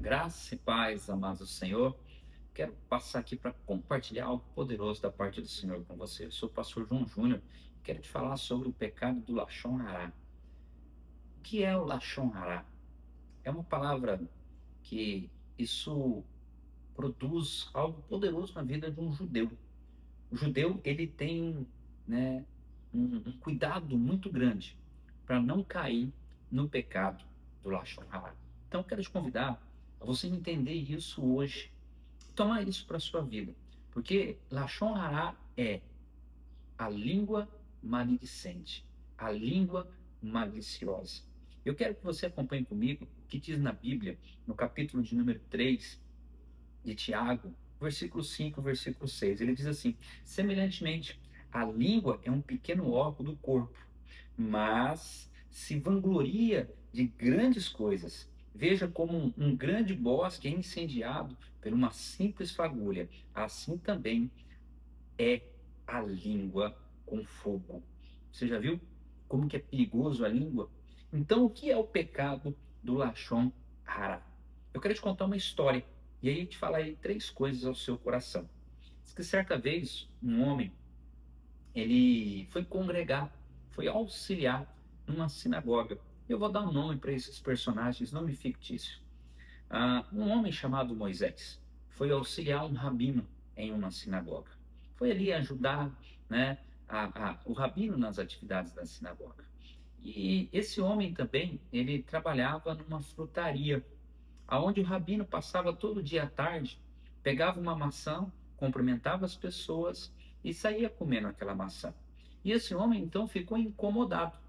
Graça e paz, amados do Senhor. Quero passar aqui para compartilhar algo poderoso da parte do Senhor com você. Eu sou o pastor João Júnior. Quero te falar sobre o pecado do Lashon Hará. O que é o Lashon Hará? É uma palavra que isso produz algo poderoso na vida de um judeu. O judeu, ele tem, né, um cuidado muito grande para não cair no pecado do Lashon Hará. Então, quero te convidar a você entender isso hoje, tomar isso para a sua vida. Porque Lashon Hará é a língua maledicente, a língua maliciosa. Eu quero que você acompanhe comigo o que diz na Bíblia, no capítulo de número 3 de Tiago, versículo 5, versículo 6. Ele diz assim: semelhantemente, a língua é um pequeno órgão do corpo, mas se vangloria de grandes coisas. Veja como um grande bosque é incendiado por uma simples fagulha. Assim também é a língua com fogo. Você já viu como que é perigoso a língua? Então, o que é o pecado do Lashon Hara? Eu quero te contar uma história e aí te falar aí três coisas ao seu coração. Diz que certa vez um homem ele foi congregar, foi auxiliar numa sinagoga. Eu vou dar um nome para esses personagens, nome fictício. Um homem chamado Moisés foi auxiliar um rabino em uma sinagoga. Foi ali ajudar, né, o rabino nas atividades da sinagoga. E esse homem também, ele trabalhava numa frutaria, aonde o rabino passava todo dia à tarde, pegava uma maçã, cumprimentava as pessoas e saía comendo aquela maçã. E esse homem então ficou incomodado.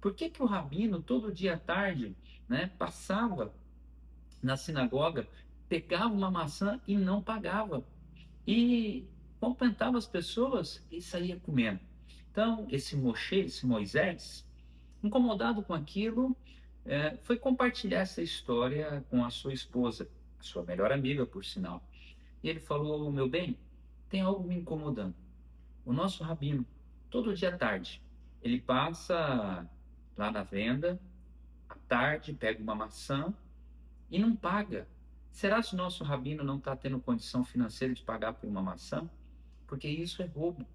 Por que que o rabino todo dia à tarde, né, passava na sinagoga, pegava uma maçã e não pagava? E cumprimentava as pessoas e saía comendo. Então, esse Moshe, esse Moisés, incomodado com aquilo, foi compartilhar essa história com a sua esposa, a sua melhor amiga, por sinal. E ele falou: meu bem, tem algo me incomodando. O nosso rabino, todo dia à tarde, ele passa lá na venda, à tarde, pega uma maçã e não paga. Será que o nosso rabino não está tendo condição financeira de pagar por uma maçã? Porque isso é roubo.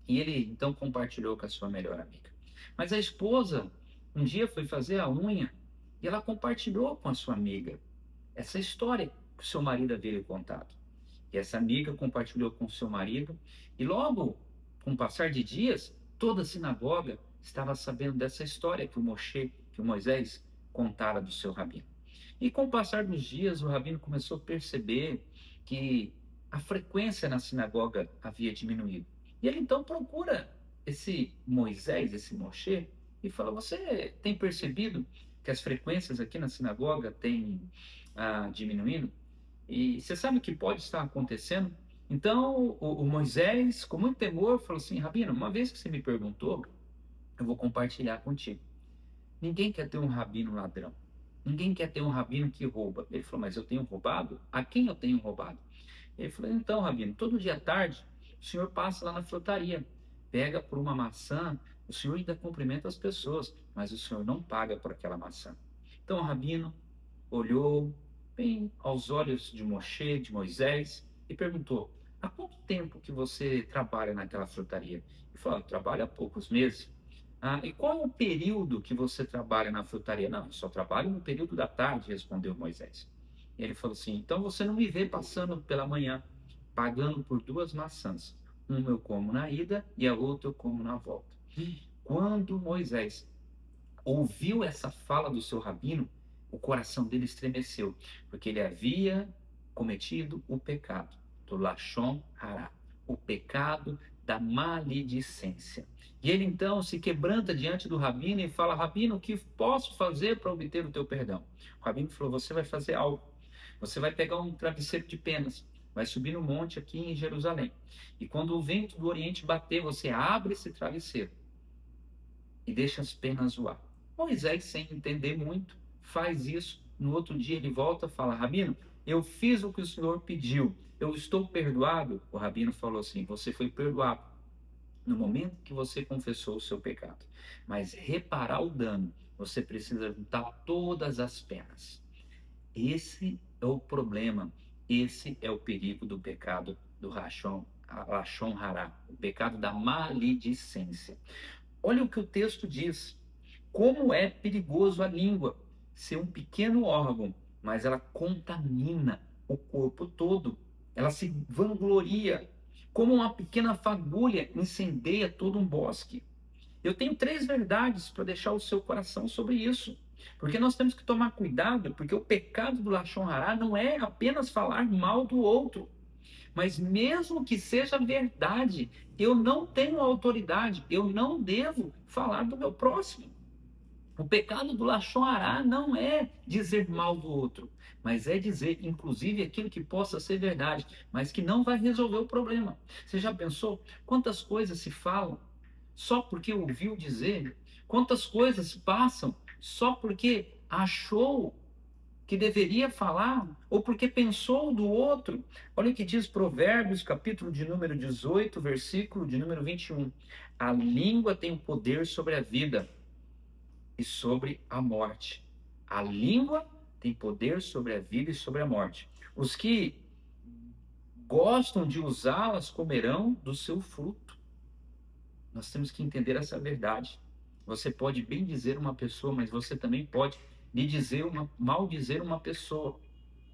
E ele então compartilhou com a sua melhor amiga. Mas a esposa um dia foi fazer a unha e ela compartilhou com a sua amiga essa história que o seu marido havia lhe contado. E essa amiga compartilhou com o seu marido, e logo, com o passar de dias, toda a sinagoga estava sabendo dessa história que o Moshe, que o Moisés contara do seu rabino. E com o passar dos dias, o rabino começou a perceber que a frequência na sinagoga havia diminuído. E ele então procura esse Moisés, esse Moshe, e fala: você tem percebido que as frequências aqui na sinagoga têm diminuindo? E você sabe o que pode estar acontecendo? Então o Moisés, com muito temor, falou assim: rabino, uma vez que você me perguntou, eu vou compartilhar contigo. Ninguém quer ter um rabino ladrão. Ninguém quer ter um rabino que rouba. Ele falou: mas eu tenho roubado? A quem eu tenho roubado? Ele falou: então, rabino, todo dia à tarde o senhor passa lá na frutaria, pega por uma maçã, o senhor ainda cumprimenta as pessoas, mas o senhor não paga por aquela maçã. Então o rabino olhou bem aos olhos de Moshe, de Moisés, e perguntou: há quanto tempo que você trabalha naquela frutaria? Ele falou: trabalho há poucos meses. E qual é o período que você trabalha na frutaria? Não, eu só trabalho no período da tarde, respondeu Moisés. E ele falou assim: então você não me vê passando pela manhã, pagando por duas maçãs. Uma eu como na ida e a outra eu como na volta. Quando Moisés ouviu essa fala do seu rabino, o coração dele estremeceu, porque ele havia cometido o pecado do Lashon Hará, o pecado da maledicência. E ele então se quebranta diante do rabino e fala: rabino, o que posso fazer para obter o teu perdão? O rabino falou: você vai fazer algo. Você vai pegar um travesseiro de penas, vai subir no monte aqui em Jerusalém. E quando o vento do Oriente bater, você abre esse travesseiro e deixa as penas voar. Moisés, sem entender muito, faz isso. No outro dia ele volta e fala: rabino, eu fiz o que o senhor pediu, eu estou perdoado? O rabino falou assim: você foi perdoado no momento que você confessou o seu pecado, mas reparar o dano, você precisa juntar todas as penas. Esse é o problema, esse é o perigo do pecado do Lashon Hará, o pecado da maledicência. Olha o que o texto diz. Como é perigoso a língua ser um pequeno órgão, mas ela contamina o corpo todo. Ela se vangloria, como uma pequena fagulha incendeia todo um bosque. Eu tenho três verdades para deixar o seu coração sobre isso. Porque nós temos que tomar cuidado, porque o pecado do Lashon Hará não é apenas falar mal do outro, mas mesmo que seja verdade, eu não tenho autoridade, eu não devo falar do meu próximo. O pecado do Lashon Hará não é dizer mal do outro, mas é dizer, inclusive, aquilo que possa ser verdade, mas que não vai resolver o problema. Você já pensou quantas coisas se falam só porque ouviu dizer? Quantas coisas passam só porque achou que deveria falar ou porque pensou do outro? Olha o que diz Provérbios, capítulo de número 18, versículo de número 21. A língua tem o poder sobre a vida e sobre a morte. A língua tem poder sobre a vida e sobre a morte. Os que gostam de usá-las comerão do seu fruto. Nós temos que entender essa verdade. Você pode bem dizer uma pessoa, mas você também pode mal dizer uma pessoa.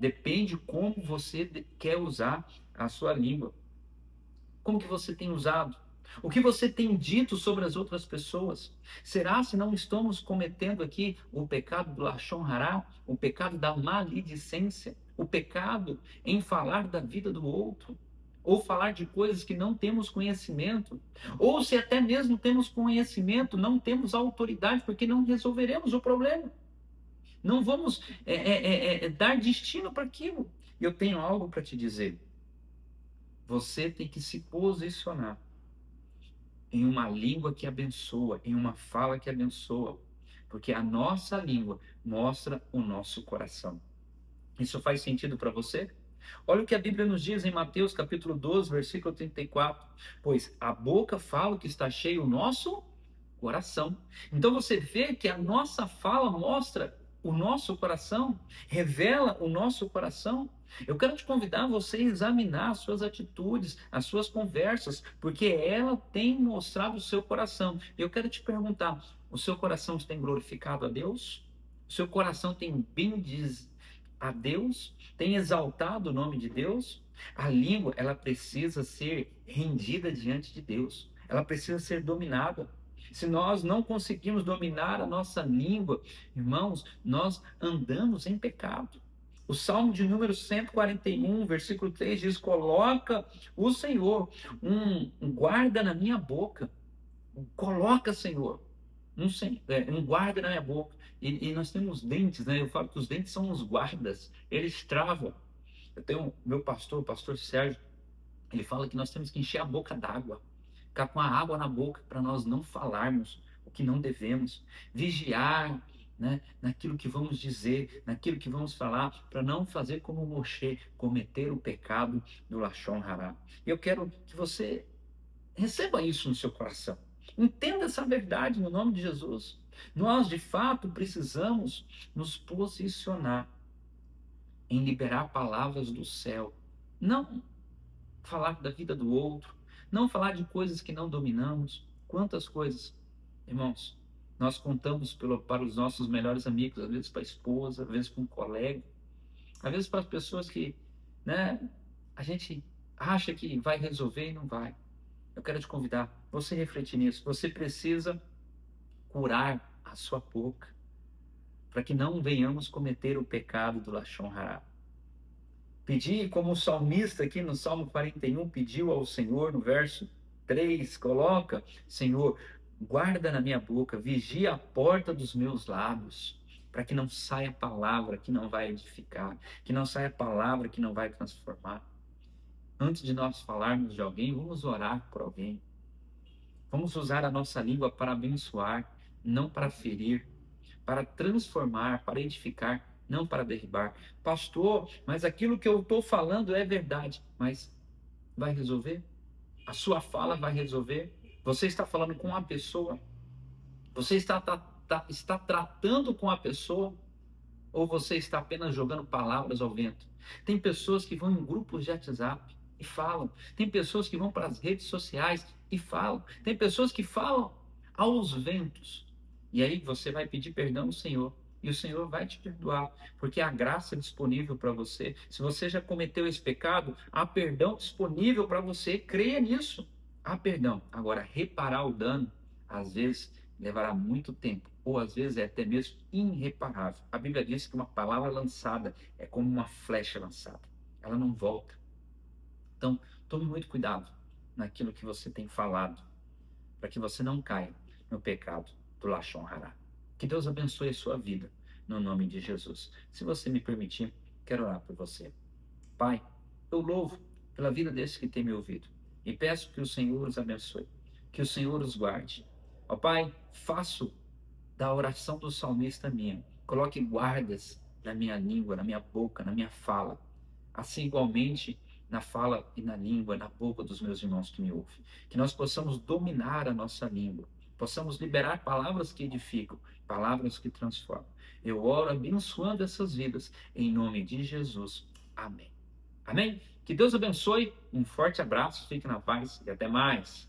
Depende como você quer usar a sua língua. Como que você tem usado? O que você tem dito sobre as outras pessoas? Será se não estamos cometendo aqui o pecado do Lashon Hará, o pecado da maledicência, o pecado em falar da vida do outro? Ou falar de coisas que não temos conhecimento? Ou se até mesmo temos conhecimento, não temos autoridade, porque não resolveremos o problema. Não vamos dar destino para aquilo. Eu tenho algo para te dizer. Você tem que se posicionar em uma língua que abençoa, em uma fala que abençoa, porque a nossa língua mostra o nosso coração. Isso faz sentido para você? Olha o que a Bíblia nos diz em Mateus capítulo 12, versículo 34. Pois a boca fala o que está cheio o nosso coração. Então você vê que a nossa fala mostra o nosso coração, revela o nosso coração. Eu quero te convidar a você a examinar as suas atitudes, as suas conversas, porque ela tem mostrado o seu coração. Eu quero te perguntar: o seu coração tem glorificado a Deus? O seu coração tem bendiz a Deus? Tem exaltado o nome de Deus? A língua, ela precisa ser rendida diante de Deus. Ela precisa ser dominada. Se nós não conseguimos dominar a nossa língua, irmãos, nós andamos em pecado. O Salmo de número 141, versículo 3 diz: coloca o Senhor um guarda na minha boca. Coloca, Senhor, um guarda na minha boca. E nós temos dentes, né? Eu falo que os dentes são os guardas, eles travam. Eu tenho meu pastor, o pastor Sérgio, ele fala que nós temos que encher a boca d'água, ficar com a água na boca para nós não falarmos o que não devemos, vigiar, né, naquilo que vamos dizer, naquilo que vamos falar, para não fazer como Moshe, cometer o pecado do Lashon Hará. Eu quero que você receba isso no seu coração. Entenda essa verdade no nome de Jesus. Nós, de fato, precisamos nos posicionar em liberar palavras do céu. Não falar da vida do outro, não falar de coisas que não dominamos. Quantas coisas, irmãos, nós contamos para os nossos melhores amigos, às vezes para a esposa, às vezes para um colega, às vezes para as pessoas que, né, a gente acha que vai resolver e não vai. Eu quero te convidar, você refletir nisso. Você precisa curar a sua boca, para que não venhamos cometer o pecado do Lashon Hará. Pedir, como o salmista aqui no Salmo 41 pediu ao Senhor, no verso 3, coloca: Senhor, guarda na minha boca, vigia a porta dos meus lábios, para que não saia palavra que não vai edificar, que não saia palavra que não vai transformar. Antes de nós falarmos de alguém, vamos orar por alguém. Vamos usar a nossa língua para abençoar, não para ferir, para transformar, para edificar, não para derribar. Pastor, mas aquilo que eu estou falando é verdade, mas vai resolver? A sua fala vai resolver? Você está falando com a pessoa? Você está tratando com a pessoa? Ou você está apenas jogando palavras ao vento? Tem pessoas que vão em grupos de WhatsApp e falam. Tem pessoas que vão para as redes sociais e falam. Tem pessoas que falam aos ventos. E aí você vai pedir perdão ao Senhor. E o Senhor vai te perdoar, porque há graça disponível para você. Se você já cometeu esse pecado, há perdão disponível para você. Creia nisso. Há perdão. Agora, reparar o dano, às vezes, levará muito tempo, ou às vezes é até mesmo irreparável. A Bíblia diz que uma palavra lançada é como uma flecha lançada, ela não volta. Então, tome muito cuidado naquilo que você tem falado, para que você não caia no pecado do Lashon Hará. Que Deus abençoe a sua vida, no nome de Jesus. Se você me permitir, quero orar por você. Pai, eu louvo pela vida desses que têm me ouvido e peço que o Senhor os abençoe, que o Senhor os guarde. Ó Pai, faço da oração do salmista minha. Coloque guardas na minha língua, na minha boca, na minha fala. Assim, igualmente, na fala e na língua, na boca dos meus irmãos que me ouvem. Que nós possamos dominar a nossa língua. Possamos liberar palavras que edificam, palavras que transformam. Eu oro abençoando essas vidas, em nome de Jesus. Amém. Amém? Que Deus abençoe. Um forte abraço, fique na paz e até mais.